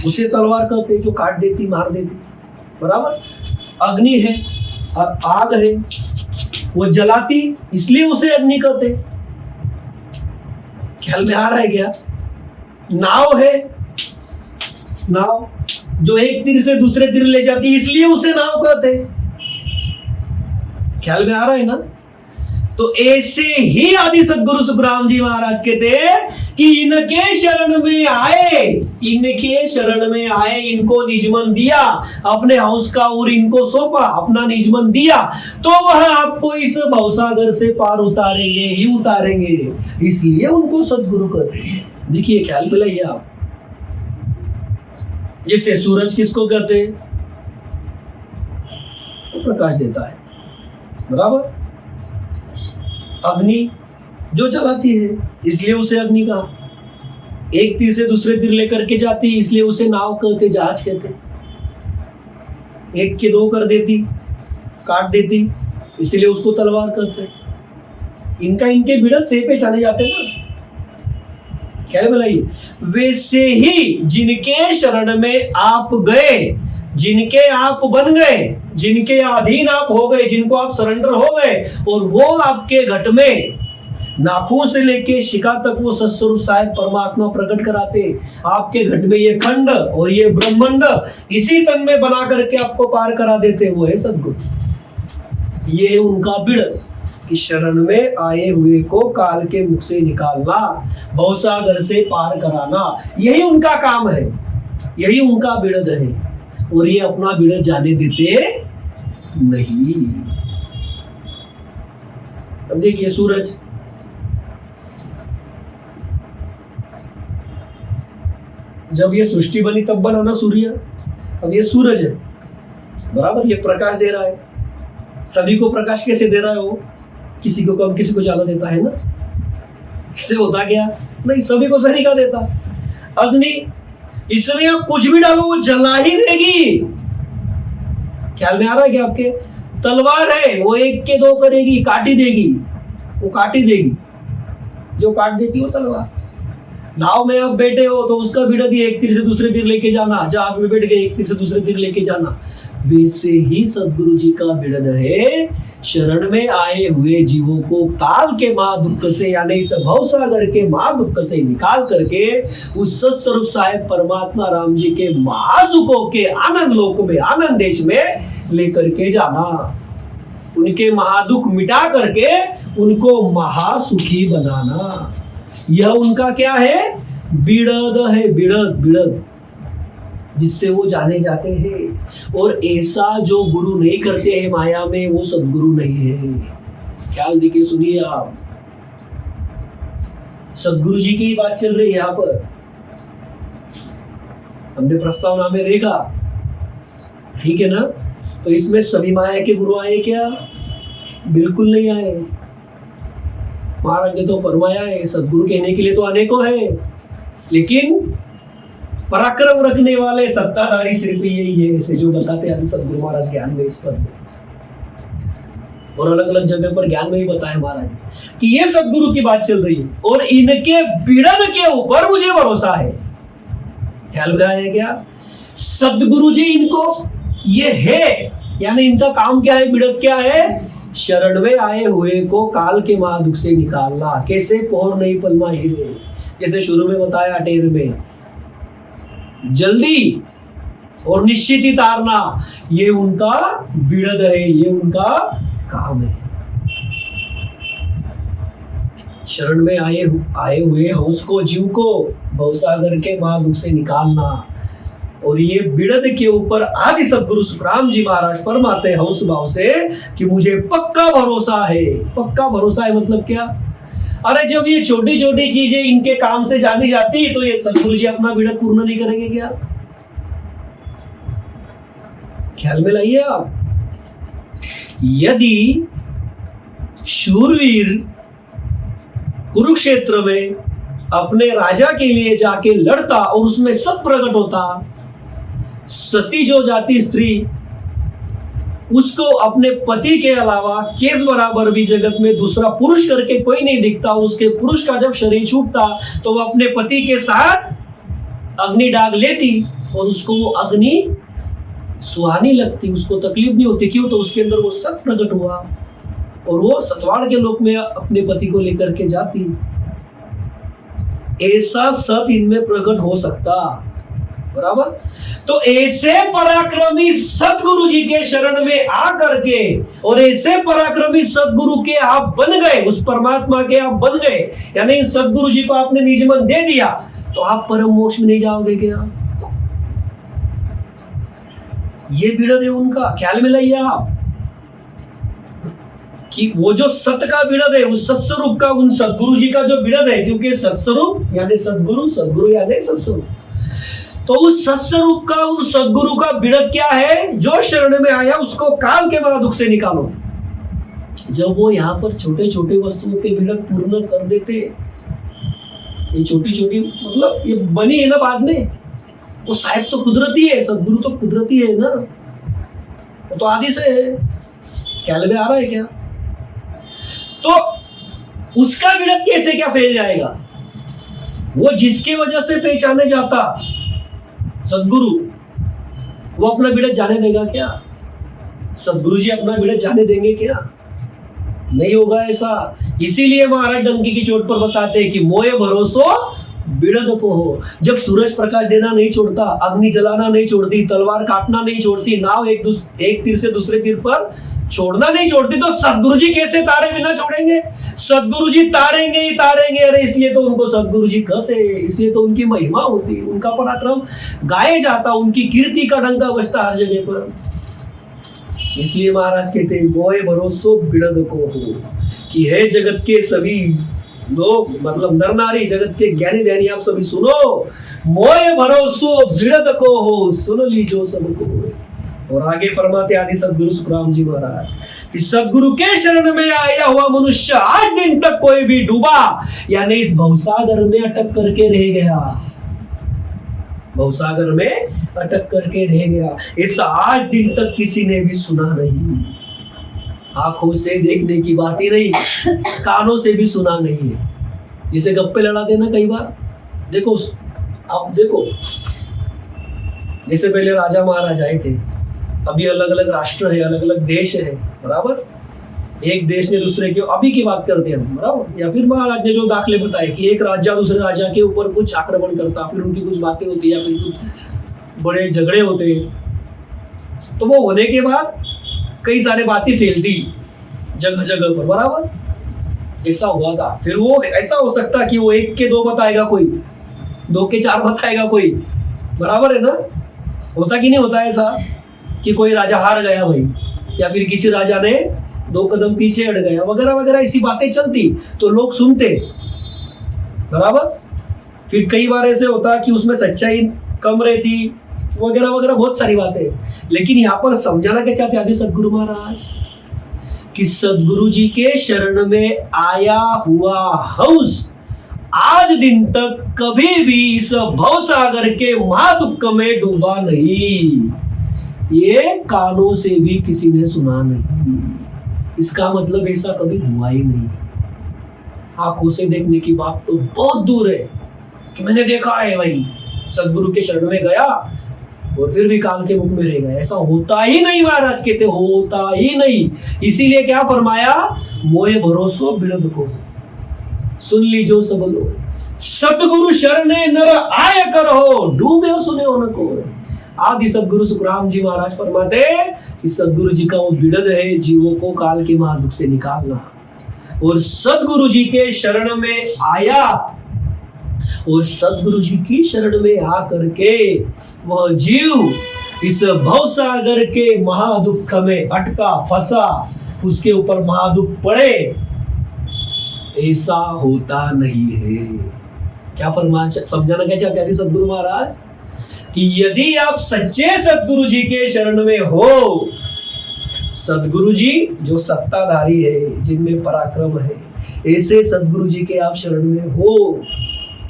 उसे तलवार कहते, जो काट देती मार देती, बराबर। अग्नि है और आग है, वो जलाती इसलिए उसे अग्नि कहते। ख्याल में आ रहा है क्या? नाव है, नाव जो एक तीर से दूसरे तीर ले जाती इसलिए उसे नाव कहते। ख्याल में आ रहा है ना? तो ऐसे ही आदि सदगुरु सुखराम जी महाराज कहते कि इनके शरण में आए, इनके शरण में आए, इनको निजमन दिया, अपने हंस का उर इनको सौंपा, अपना निजमन दिया, तो वह आपको इस भवसागर से पार उतारेंगे ही उतारेंगे, इसलिए उनको सदगुरु कहते हैं। देखिए ख्याल में लाइए आप, जैसे सूरज किसको कहते हैं? वो प्रकाश देता है, बराबर। अग्नि जो जलाती है इसलिए उसे अग्नि कहा। एक तीर से दूसरे तीर लेकर के जाती इसलिए उसे नाव कहते, जहाज कहते। एक के दो कर देती, काट देती इसलिए उसको तलवार कहते। इनका इनके बिड़द से पहचाने जाते ना। क्या बताइए? वैसे ही जिनके शरण में आप गए, जिनके आप बन गए, जिनके अधीन आप हो गए, जिनको आप सरेंडर हो गए, और वो आपके घट में नाखून से लेके शिखा तक वो सत्स्वरूप साहिब परमात्मा प्रकट कराते। आपके घट में ये खंड और ये ब्रह्मांड इसी तन में बना करके आपको पार करा देते। वो है सदगुरु। ये है उनका बिड़द कि शरण में आए हुए को काल के मुख से निकालना, भवसागर से पार कराना, यही उनका काम है, यही उनका बिड़द है। और ये अपना बिड़द जाने देते नहीं। अब देखिए सूरज, जब ये सृष्टि बनी तब बना ना सूर्य। अब ये सूरज है, बराबर, ये प्रकाश दे रहा है। सभी को प्रकाश कैसे दे रहा है? वो किसी को कम किसी को ज्यादा देता है ना। इससे होता क्या? नहीं, सभी को सही का देता। अग्नि, इसमें आप कुछ भी डालो वो जला ही देगी। ख्याल में आ रहा है क्या आपके? तलवार है, वो एक के दो करेगी, काट ही देगी, वो काट ही देगी, जो काट देती वो तलवार। नाव में आप बैठे हो तो उसका बिड़द ही एक तीर से दूसरे तीर लेके जाना, जहाज में बैठ गए एक तीर से दूसरे तीर लेके जाना। वैसे ही सदगुरु जी का बिड़द है, शरण में आए हुए जीवों को काल के महादुख से यानी इस भवसागर के महादुख से निकाल करके उस सत्स्वरूप साहिब परमात्मा राम जी के महासुखों के आनंद लोक में, आनंद देश में लेकर के जाना। उनके महादुख मिटा करके उनको महासुखी बनाना, यह उनका क्या है? बिड़द है, बिड़द, बिड़द। जिससे वो जाने जाते हैं। और ऐसा जो गुरु नहीं करते हैं माया में, वो सद्गुरु नहीं है। ख्याल देके सुनिए आप, सद्गुरु जी की बात चल रही है यहाँ पर। हमने प्रस्तावना में देखा, ठीक है ना। तो इसमें सभी माया के गुरु आए क्या? बिल्कुल नहीं आए। महाराज ने तो फरमाया है सद्गुरु कहने के लिए तो अनेकों है, लेकिन पराक्रम रखने वाले सत्ताधारी सिर्फ यही है, ऐसे जो बताते हैं सद्गुरु महाराज ज्ञान में इस पर, और अलग अलग जगह पर ज्ञान में भी बताया महाराज कि ये सद्गुरु की बात चल रही है और इनके बिड़द के ऊपर मुझे भरोसा है। ख्याल में आया क्या? सद्गुरु जी इनको ये है, यानी इनका काम क्या है, बिड़द क्या है? शरण में आए हुए को काल के महादुख से निकालना। कैसे? पोहर नहीं पलमा हीरे, जैसे शुरू में बताया अटेर में, जल्दी और निश्चित ही तारना, ये उनका बिड़द है, ये उनका काम है। शरण में आए हुए हंस को, जीव को भवसागर के महादुख से निकालना। और ये बिड़द के ऊपर आदि सद्गुरु सुखराम जी महाराज फरमाते हैं हंस भाव से कि मुझे पक्का भरोसा है। पक्का भरोसा है मतलब क्या? अरे जब ये छोटी छोटी चीजें इनके काम से जानी जाती तो ये सद्गुरु जी अपना बिड़द पूर्ण नहीं करेंगे क्या? ख्याल में लाइए आप। यदि शूरवीर कुरुक्षेत्र में अपने राजा के लिए जाके लड़ता और उसमें सब प्रकट होता, सती जो जाती स्त्री, उसको अपने पति के अलावा केस बराबर भी जगत में दूसरा पुरुष करके कोई नहीं दिखता, उसके पुरुष का जब शरीर छूटता तो वो अपने पति के साथ अग्नि डाग लेती और उसको वो अग्नि सुहानी लगती, उसको तकलीफ नहीं होती। क्यों? तो उसके अंदर वो सत प्रकट हुआ और वो सतवाड़ के लोक में अपने पति को लेकर के जाती। ऐसा सत इनमें प्रकट हो सकता, बराबर। तो ऐसे पराक्रमी सतगुरु जी के शरण में आकर के और ऐसे पराक्रमी सतगुरु के आप बन गए, उस परमात्मा के आप बन गए, यानी सतगुरु जी को आपने निज मन दे दिया, तो आप परम मोक्ष में नहीं जाओगे क्या? ये बिड़द है उनका। ख्याल में लाइए आप कि वो जो सत का बिड़द है, उस सत्स्वरूप का, उन सतगुरु जी का जो बिड़द है, क्योंकि सत्स्वरूप यानी सतगुरु, सतगुरु यानी सत्स्वरूप, तो उस सत्स्वरूप का, उन सतगुरु का बिड़द क्या है? जो शरण में आया उसको काल के महादुख से निकालो। जब वो यहाँ पर छोटे छोटे वस्तुओं के बिड़द पूर्ण कर देते, ये छोटी छोटी मतलब ये बनी है ना बाद में, वो शायद तो कुदरती है, सतगुरु तो कुदरती है ना, वो तो आदि से है। ख्याल में आ रहा है क्या? तो उसका बिड़द कैसे क्या फैल जाएगा? वो जिसकी वजह से पहचाने जाता सतगुरु, वो अपना बिड़द जाने देगा क्या? सतगुरु जी अपना बिड़द जाने देंगे क्या? नहीं होगा ऐसा। इसीलिए महाराज डंकी की चोट पर बताते हैं कि मोए भरोसो बिड़द को हो। जब सूरज प्रकाश देना नहीं छोड़ता, अग्नि जलाना नहीं छोड़ती, तलवार काटना नहीं छोड़ती, नाव एक तीर से दूसरे तीर पर छोड़ना नहीं छोड़ती, तो सतगुरु जी कैसे तारे बिना छोड़ेंगे? सतगुरु जी तारेंगे ही तारेंगे। अरे इसलिए तो उनको सतगुरु जी कहते हैं, इसलिए तो उनकी महिमा होती, उनका पराक्रम गाया जाता, उनकी कीर्ति का डंका बजता हर जगह पर। इसलिए महाराज कहते हैं मोए भरोसो बिड़द को हो, कि है जगत के सभी लोग, मतलब नर नारी, जगत के ज्ञानी ध्यानी, आप सभी सुनो, मोए भरोसो बिड़द को हो, सुन लीजो सबको। और आगे फरमाते आदि सदगुरु सुखराम जी महाराज कि सदगुरु के शरण में आया हुआ मनुष्य आज दिन तक कोई भी डूबा, यानी इस भवसागर में अटक करके रह गया, भवसागर में अटक करके रह गया, ऐसा आज दिन तक किसी ने भी सुना नहीं। आंखों से देखने की बात ही नहीं, कानों से भी सुना नहीं है। जिसे गप्पे लड़ाते ना कई बार, देखो आप देखो, जैसे पहले राजा महाराज आए थे, अभी अलग अलग राष्ट्र है, अलग अलग देश है, बराबर। एक देश ने दूसरे के, अभी की बात करते हैं हम, बराबर। या फिर महाराज ने जो दाखले बताए कि एक राजा दूसरे राजा के ऊपर कुछ आक्रमण करता, फिर उनकी कुछ बातें होती या फिर कुछ बड़े झगड़े होते, तो वो होने के बाद कई सारे बातें फैलती जगह जगह पर, बराबर। ऐसा हुआ था। फिर वो ऐसा हो सकता कि वो 1 के 2 बताएगा कोई, 2 के 4 बताएगा कोई, बराबर है ना। होता कि नहीं होता ऐसा कि कोई राजा हार गया भाई, या फिर किसी राजा ने 2 कदम पीछे हट गया वगैरह वगैरह, ऐसी बातें चलती तो लोग सुनते, बराबर। फिर कई बार ऐसे होता कि उसमें सच्चाई कम रहती वगैरह वगैरह, बहुत सारी बातें। लेकिन यहाँ पर समझाना क्या चाहते आदि सदगुरु महाराज कि सदगुरु जी के शरण में आया हुआ हंस आज दिन तक कभी भी इस भवसागर के महादुख में डूबा नहीं, ये कानों से भी किसी ने सुना नहीं। इसका मतलब ऐसा कभी हुआ ही नहीं। आंखों से देखने की बात तो बहुत दूर है कि मैंने देखा है भाई सदगुरु के शरण में गया और फिर भी काल के मुख में रह गया, ऐसा होता ही नहीं। महाराज कहते होता ही नहीं। इसीलिए क्या फरमाया, मोए भरोसो बिरद को सुन लीजो सब लोग, सतगुरु शरणे नर आय कर हो, डूबे हो सुने हो न को। आदि सदगुरु सुखराम जी महाराज फरमाते कि सदगुरु जी का वो बिरद है जीवों को काल के महादुख से निकालना, और सदगुरु जी के शरण में आया और सदगुरु जी की शरण में आकर के वह जीव इस भवसागर के महादुख में अटका फंसा, उसके ऊपर महादुख पड़े, ऐसा होता नहीं है। क्या फरमा समझाना क्या चाहते हैं सदगुरु महाराज कि यदि आप सच्चे सदगुरु जी के शरण में हो, सदगुरु जी जो सत्ताधारी है, जिनमें पराक्रम है, ऐसे सदगुरु जी के आप शरण में हो,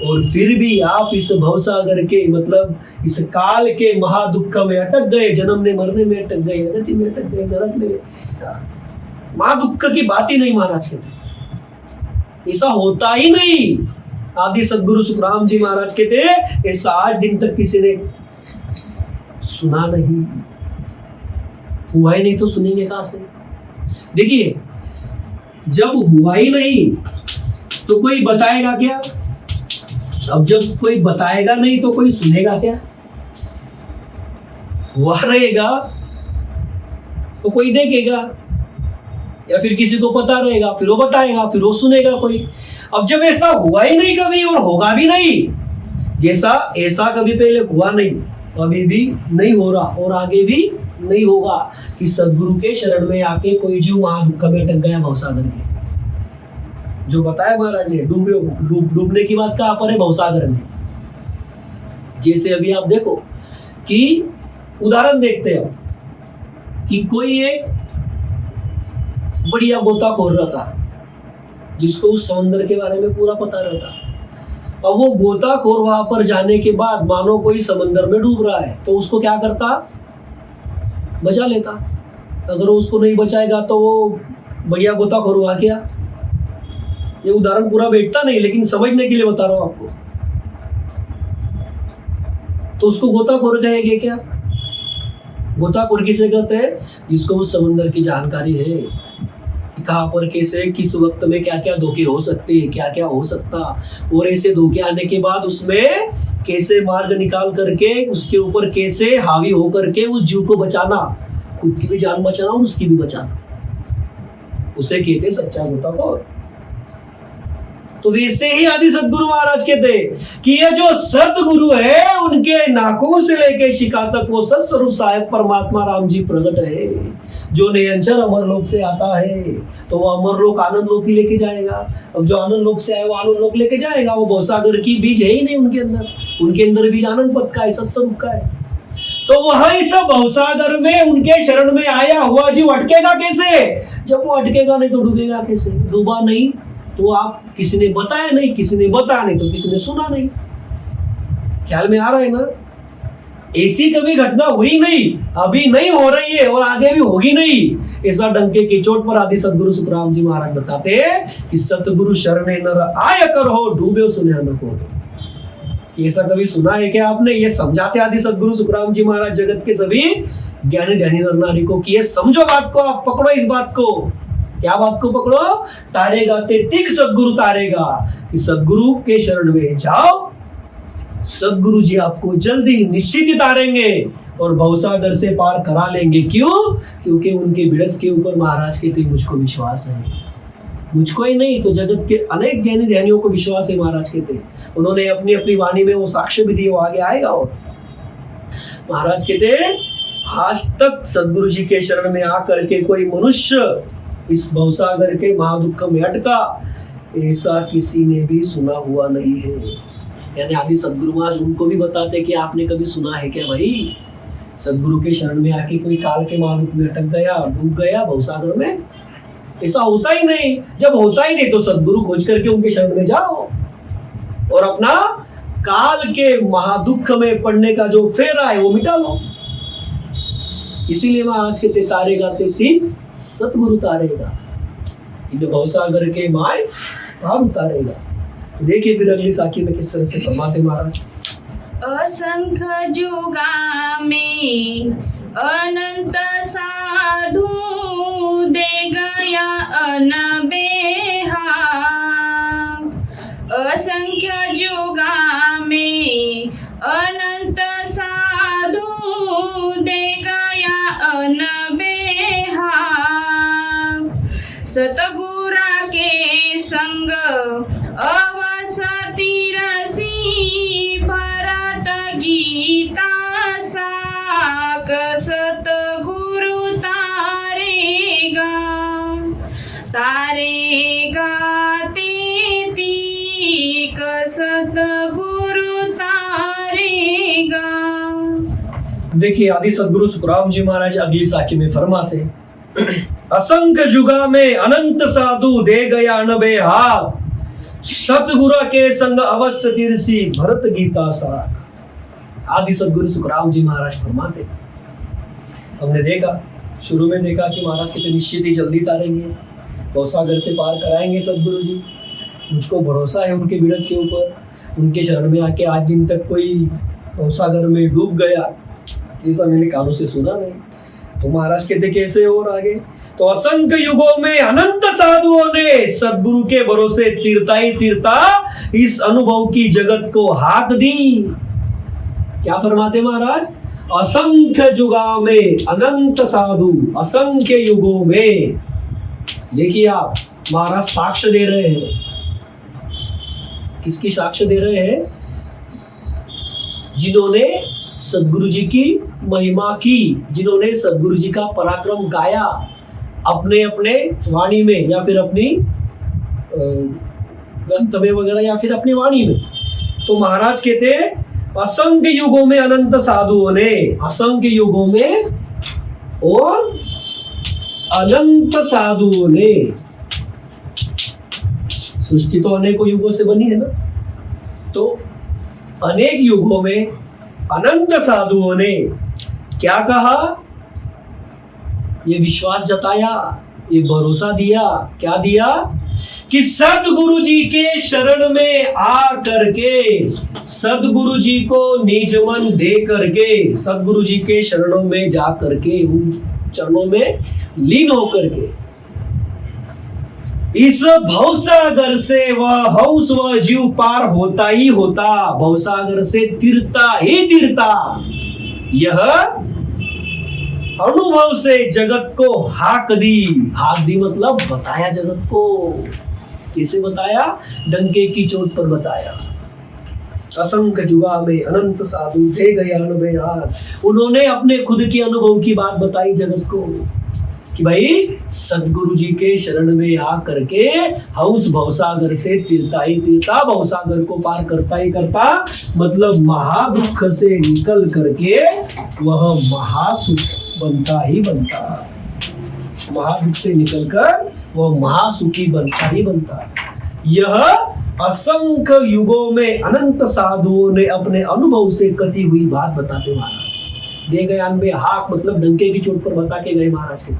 और फिर भी आप इस भवसागर के मतलब इस काल के महादुख में अटक गए, जन्मने मरने में अटक गए, अगति में अटक गए, नरक में, महादुख की बात ही नहीं महाराज कहते, ऐसा होता ही नहीं। आदि सदगुरु सुखराम जी महाराज कहते ऐसा आज दिन तक किसी ने सुना नहीं, हुआ ही नहीं तो सुनेंगे कहां से। देखिए जब हुआ ही नहीं तो कोई बताएगा क्या, अब जब कोई बताएगा नहीं तो कोई सुनेगा क्या। हुआ रहेगा तो कोई देखेगा, या फिर किसी को पता रहेगा फिर वो बताएगा, फिर वो सुनेगा कोई। अब जब ऐसा हुआ ही नहीं कभी और होगा भी नहीं, जैसा ऐसा कभी पहले हुआ नहीं, अभी भी नहीं हो रहा और आगे भी नहीं होगा कि सदगुरु के शरण में आके कोई जीव महादुख में अटक गया भवसागर के। जो बताया महाराज ने डूबने की बात कहां पर है, भवसागर में। जैसे अभी आप देखो कि उदाहरण देखते हैं कि कोई एक बढ़िया गोताखोर रहता जिसको उस समुद्र के बारे में पूरा पता रहता। अब वो गोताखोर वहां पर जाने के बाद मानो कोई समंदर में डूब रहा है तो उसको क्या करता, बचा लेता। अगर वो उसको नहीं बचाएगा तो वो बढ़िया गोताखोर हुआ क्या। ये उदाहरण पूरा बैठता नहीं लेकिन समझने के लिए बता रहा हूं आपको। तो उसको गोताखोर कहेंगे क्या, गोताखोर किसे कहते हैं, जिसको उस समंदर की जानकारी है कि कहां पर कैसे किस वक्त में क्या क्या धोखे हो सकते हैं, क्या क्या हो सकता, और ऐसे धोखे आने के बाद उसमें कैसे मार्ग निकाल करके उसके ऊपर कैसे हावी होकर के उस जीव को बचाना, खुद की भी जान बचाना और उसकी भी बचाना, उसे कहते सच्चा गोताखोर। तो वैसे ही आदि सदगुरु महाराज कहते कि ये जो सदगुरु है उनके नाखून से लेके शिखा तक वो सत्स्वरूप साहेब परमात्मा राम जी प्रकट है, जो निरंजन अमरलोक से आता है तो वो अमरलोक आनंद लोक ही लेके जाएगा। अब जो आनंद लोक से आए वो आनंद लोक लेके जाएगा। वो भवसागर की बीज है ही नहीं उनके अंदर बीज आनंद पद का है, सत्स्वरूप का है। तो वही सब भवसागर में उनके शरण में आया हुआ जीव अटकेगा कैसे, जब वो अटकेगा नहीं तो डूबेगा कैसे। डूबा नहीं तो आप किसी ने बताया नहीं, किसी ने बताया नहीं तो किसी ने सुना नहीं। ख्याल में आ रहा है ना। ऐसी कभी घटना हुई नहीं, अभी नहीं हो रही है और आगे भी होगी नहीं। ऐसा डंके की चोट पर आदि सदगुरु सुखराम जी महाराज बताते हैं कि सतगुरु शरणे नर आय कर हो, डूबे सुने न को। ऐसा कभी सुना है क्या आपने। ये समझाते आदि सदगुरु सुखराम जी महाराज जगत के सभी ज्ञानी ध्यानी नर नारी को कि ये समझो बात को, आप पकड़ो इस बात को। क्या बात को पकड़ो, तारेगा ते तिक सदगुरु तारेगा, कि सदगुरु के शरण में जाओ, सदगुरु जी आपको जल्दी निश्चित ही तारेंगे और भवसागर से पार करा लेंगे। क्यों, क्योंकि उनके बिरज के ऊपर महाराज कहते मुझको विश्वास है। मुझको ही नहीं तो जगत के अनेक ज्ञानी ध्यानियों को विश्वास है। महाराज कहते उन्होंने अपनी अपनी वाणी में वो साक्ष्य भी दिए, वो आगे आएगा। और महाराज कहते हैं आज तक सदगुरु जी के शरण में आकर के कोई मनुष्य इस भवसागर के महादुख में अटका ऐसा किसी ने भी सुना हुआ नहीं है। यानी आदि सदगुरु महाराज उनको भी बताते कि आपने कभी सुना है क्या भाई, सदगुरु के शरण में आके कोई काल के महादुख में अटक गया, डूब गया भवसागर में? ऐसा होता ही नहीं। जब होता ही नहीं तो सदगुरु खोज करके उनके शरण में जाओ और अपना काल के महादुख में पड़ने का जो फेरा है वो मिटा लो। इसीलिए महाराज कहते तारेगा ते तीन सतगुरु तारेगा, इन भवसागर के माय पार उतारेगा। तो देखिए फिर अगली साखी में किस तरह से फरमाते महाराज। असंख्य जुगा में अनंत साधु दे गया अनबेहा। असंख्य जुगा में अनंत साधु दे गया अनबेहा। सतगुरा के संग अवसती रसी भरत गीता साक सतगुरु तारेगा। तारेगा तेतीक सतगुरु तारेगा। देखिए आदि सदगुरु सुखराम जी महाराज अगली साखी में फरमाते असंख्य जुगा में अनंत साधु दे गया अनबे हाथ। सतगुरु के संग अवश्य तिरसी भरत गीता सार। आदि सदगुरु सुखराम जी महाराज फरमाते हमने देखा शुरू में देखा कि महाराज कितने निश्चित ही जल्दी तारेंगे, भवसागर से पार कराएंगे सदगुरु जी। मुझको भरोसा है उनके बिरद के ऊपर। उनके शरण में आके आज दिन तक कोई भवसागर में डूब गया ऐसा मैंने कानों से सुना नहीं। तो महाराज कहते कैसे और आगे, तो असंख्य युगों में अनंत साधुओं ने सदगुरु के भरोसे तीरता ही तीरता इस अनुभव की जगत को हाथ दी। क्या फरमाते महाराज, असंख्य युगा में अनंत साधु, असंख्य युगों में। देखिए आप महाराज साक्ष्य दे रहे हैं। किसकी साक्ष्य दे रहे हैं? जिन्होंने सदगुरु जी की महिमा की, जिन्होंने सदगुरु जी का पराक्रम गाया अपने अपने वाणी में या फिर अपनी ग्रंथ में वगैरह या फिर अपनी वाणी में। तो महाराज कहते हैं असंख्य युगों में अनंत साधुओं ने, असंख्य युगों में और अनंत साधुओं ने। सृष्टि तो अनेकों युगों से बनी है ना, तो अनेक युगों में अनंत साधुओं ने क्या कहा, ये विश्वास जताया, ये भरोसा दिया। क्या दिया कि सदगुरु जी के शरण में आ करके, सदगुरु जी को निज मन दे करके, सदगुरु जी के शरणों में जा करके, उन चरणों में लीन होकर के इस भवसागर से वह हंस व जीव पार होता ही होता, भवसागर से तिरता ही तिरता यह अनुभव से जगत को हाक दी। हाक दी मतलब बताया जगत को। कैसे बताया? डंके की चोट पर बताया। असंख्य जुगा में अनंत साधु दे गए अनुभव हाथ। उन्होंने अपने खुद के अनुभव की बात बताई जगत को कि भाई सदगुरु जी के शरण में आ करके हंस भवसागर से तिरता ही तिरता, भवसागर को पार करता ही करता, मतलब महादुख से निकल करके वह महासुख बनता ही बनता। महादुख से निकलकर वह महासुखी बनता ही बनता। यह असंख्य युगों में अनंत साधुओं ने अपने अनुभव से कती हुई बात बताते महाराज दे गए। अनबे हाक मतलब डंके की चोट पर बता के गए महाराज के।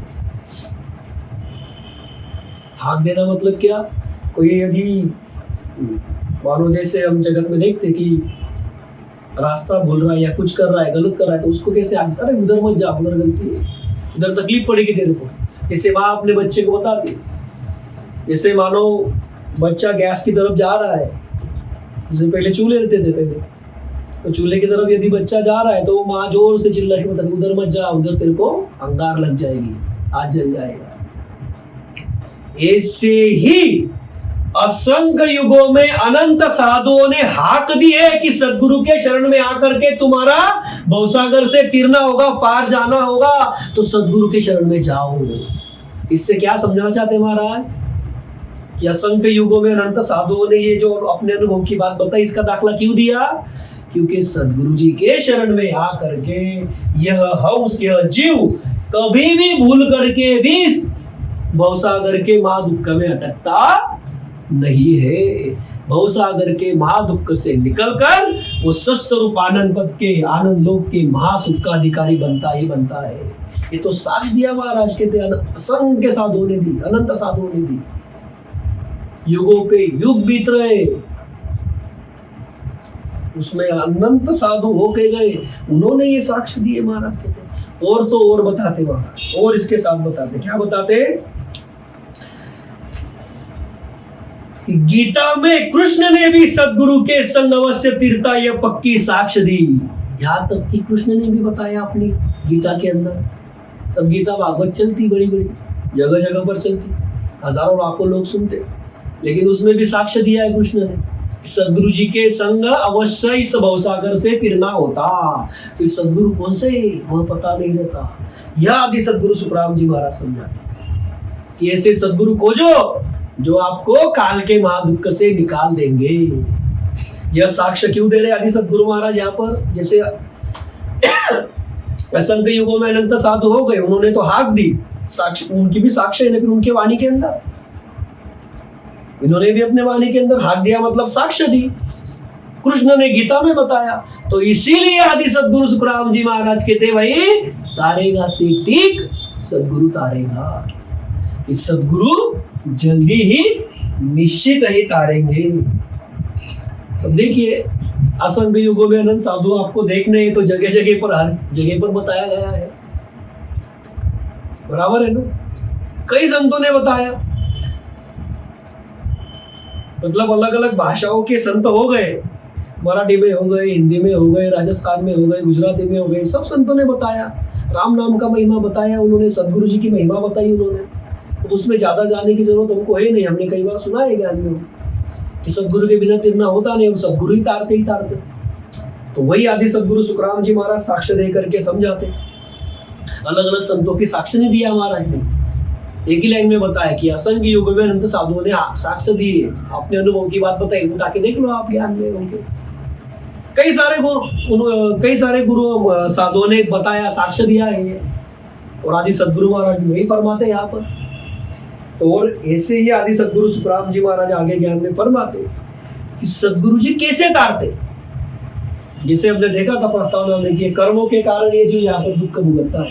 हाक देना मतलब क्या? कोई यदि मानो जैसे हम जगत में देखते कि रास्ता भूल रहा है या कुछ कर रहा है, गलत कर रहा है, तो उसको कैसे हाक, अरे उधर मत जा, उधर गलती है, उधर तकलीफ पड़ेगी तेरे को। जैसे माँ अपने बच्चे को बताती, जैसे मानो बच्चा गैस की तरफ जा रहा है, जैसे पहले चूल्हे रहते थे पहले, तो चूल्हे की तरफ यदि बच्चा जा रहा है तो माँ जोर से चिल्ला के बताती उधर मत जा, उधर तेरे को अंगार लग जाएगी, हाथ जल जाएगा। ऐसे ही असंख्य युगों में अनंत साधुओं ने हाक दी है कि सदगुरु के शरण में आकर के तुम्हारा भवसागर से तीरना होगा, पार जाना होगा, तो सदगुरु के शरण में जाओ। इससे क्या समझाना चाहते हैं महाराज कि असंख्य युगों में अनंत साधुओं ने ये जो अपने अनुभव की बात बताई, इसका दाखला क्यों दिया? क्योंकि सदगुरु जी के शरण में आकर के यह हंस, यह जीव कभी भी भूल करके भी भवसागर के महादुख में अटकता नहीं है। भवसागर के महादुख से निकलकर वो सत्स्वरूप आनंद पद के, आनंद लोक के महासुख का अधिकारी बनता ही बनता है। ये तो साक्ष्य दिया महाराज के असंख्य साधुओं ने दी, अनंत साधुओं ने दी। युगों पे युग बीत रहे, उसमें अनंत साधु होके गए, उन्होंने ये साक्ष्य दिए महाराज के। और तो और बताते महाराज, और इसके साथ बताते, क्या बताते कि गीता में कृष्ण ने भी सदगुरु के संग अवश्य तीरता यह पक्की साक्ष्य दी। यहां तक कि कृष्ण ने भी बताया अपनी गीता के अंदर। तब गीता भागवत चलती, बड़ी बड़ी जगह जगह पर चलती, हजारों लाखों लोग सुनते, लेकिन उसमें भी साक्ष्य दिया है कृष्ण ने, सदगुरु जी के संग अवश्य इस भवसागर से तीरना होता। फिर सदगुरु कौन से, वह पता नहीं रहता। यह आदि सदगुरु सुखराम जी महाराज समझाते कि ऐसे सदगुरु खोजो जो आपको काल के महादुख से निकाल देंगे। यह साक्ष्य क्यों दे रहे आदि सदगुरु महाराज यहाँ पर? जैसे असंख्य युगों में अनंत साधु हो गए, उन्होंने तो हाक दी, साक्ष्य उनकी भी साक्ष्य है, फिर उनके वाणी के अंदर इन्होंने भी अपने वाणी के अंदर हाक दिया, मतलब साक्ष्य दी। कृष्ण ने गीता में बताया, तो इसीलिए आदि सदगुरु सुखराम जी महाराज कहते भाई तारेगा तीक सदगुरु तारेगा। इस सदगुरु जल्दी ही निश्चित ही तारेंगे। अब देखिए असंख्य युगों में अनंत साधु आपको देखने हैं, तो जगह जगह पर, हर जगह पर बताया गया है, बराबर है ना। कई संतों ने बताया, मतलब अलग अलग भाषाओं के संत हो गए, मराठी में हो गए, हिंदी में हो गए, राजस्थान में हो गए, गुजराती में हो गए, सब संतों ने बताया। राम नाम का महिमा बताया उन्होंने, सदगुरु जी की महिमा बताई उन्होंने। तो उसमें ज्यादा जाने की जरूरत हमको है नहीं। हमने कई बार सुना है ज्ञान में कि सदगुरु के बिना तीरना होता नहीं, सदगुरु ही तारते ही तारते। तो वही आदि सदगुरु सुखराम जी महाराज साक्ष्य दे करके समझाते। अलग अलग संतों के साक्ष्य नहीं दिया महाराज ने, एक ही लाइन में बताया कि असंख्य युग में अनंत साधुओं ने साक्ष्य दिए, अपने अनुभव की बात बताई, उठा के देख लो आप ज्ञान में उनके। कई सारे गुरु साधुओं ने बताया, साक्ष्य दिया है, और आदि सदगुरु महाराज वही फरमाते यहाँ पर। और ऐसे ही आदि सदगुरु सुखराम जी महाराज आगे ज्ञान में फरमाते कि सदगुरु जी कैसे तारते। जिसे हमने देखा था प्रस्तावना में कि कर्मों के कारण ये जो यहाँ पर दुख भुगतता है,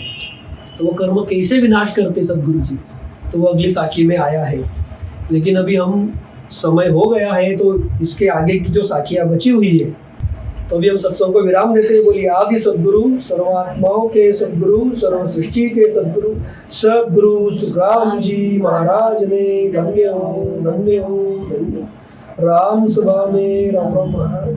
तो वो कर्म कैसे विनाश करते सदगुरु जी, तो वो अगली साखी में आया है। लेकिन अभी हम समय हो गया है, तो इसके आगे की जो साखियां बची हुई है, तो अभी हम सत्संग को विराम देते हैं। बोलिए आदि सदगुरु, सर्वात्माओं के सदगुरु, सर्व सृष्टि के सदगुरु, सदगुरु सुखराम जी महाराज ने धन्य हो, धन्य हो, धन्य। राम सभा में राम राम महाराज।